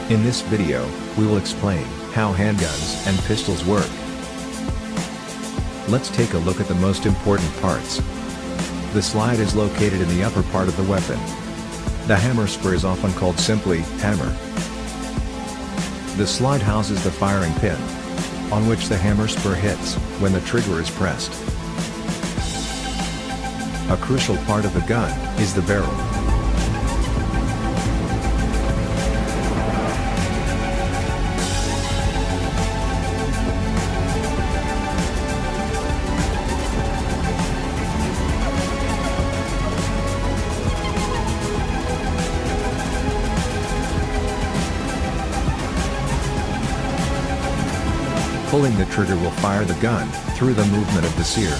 In this video, we will explain how handguns and pistols work. Let's take a look at the most important parts. The slide is located in the upper part of the weapon. The hammer spur is often called simply hammer. The slide houses the firing pin, on which the hammer spur hits when the trigger is pressed. A crucial part of the gun is the barrel. Pulling the trigger will fire the gun through the movement of the sear.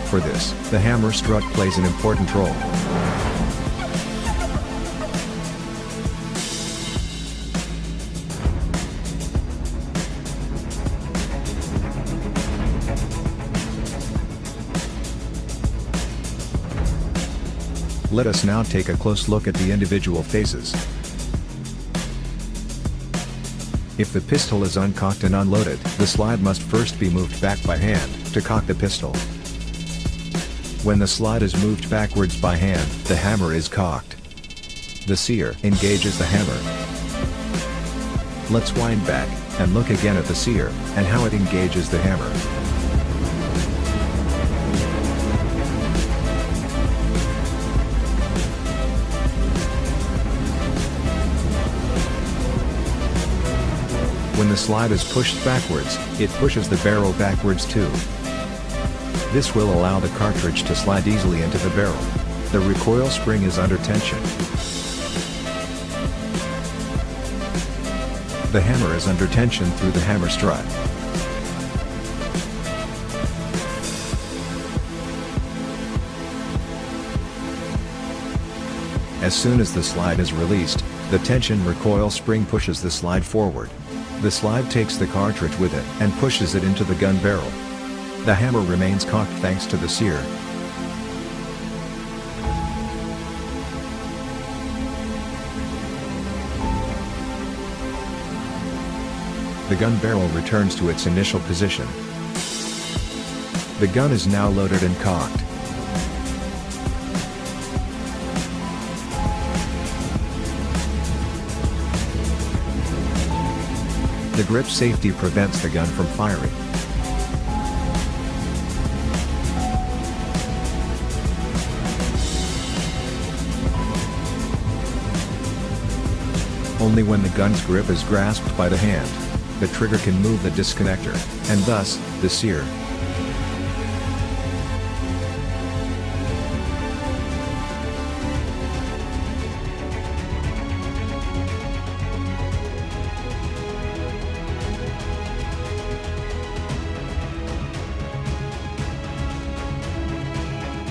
For this, the hammer strut plays an important role. Let us now take a close look at the individual phases. If the pistol is uncocked and unloaded, the slide must first be moved back by hand to cock the pistol. When the slide is moved backwards by hand, the hammer is cocked. The sear engages the hammer. Let's wind back and look again at the sear and how it engages the hammer. When the slide is pushed backwards, it pushes the barrel backwards too. This will allow the cartridge to slide easily into the barrel. The recoil spring is under tension. The hammer is under tension through the hammer strut. As soon as the slide is released, the tension recoil spring pushes the slide forward. The slide takes the cartridge with it and pushes it into the gun barrel. The hammer remains cocked thanks to the sear. The gun barrel returns to its initial position. The gun is now loaded and cocked. The grip safety prevents the gun from firing. Only when the gun's grip is grasped by the hand, the trigger can move the disconnector, and thus, the sear.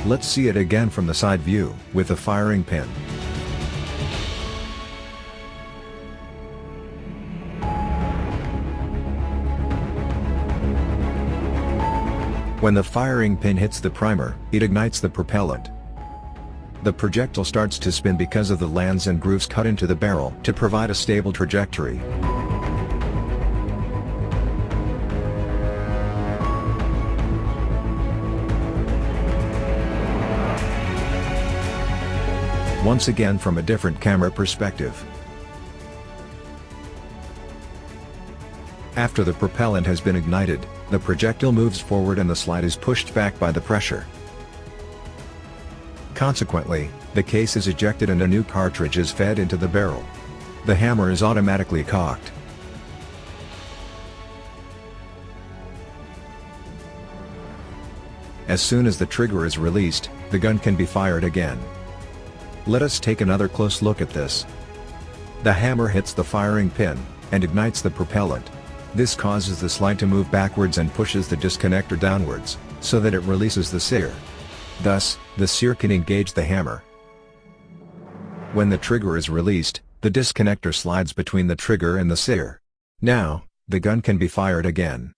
Let's see it again from the side view, with the firing pin. When the firing pin hits the primer, it ignites the propellant. The projectile starts to spin because of the lands and grooves cut into the barrel to provide a stable trajectory. Once again from a different camera perspective. After the propellant has been ignited, the projectile moves forward and the slide is pushed back by the pressure. Consequently, the case is ejected and a new cartridge is fed into the barrel. The hammer is automatically cocked. As soon as the trigger is released, the gun can be fired again. Let us take another close look at this. The hammer hits the firing pin, and ignites the propellant. This causes the slide to move backwards and pushes the disconnector downwards, so that it releases the sear. Thus, the sear can engage the hammer. When the trigger is released, the disconnector slides between the trigger and the sear. Now, the gun can be fired again.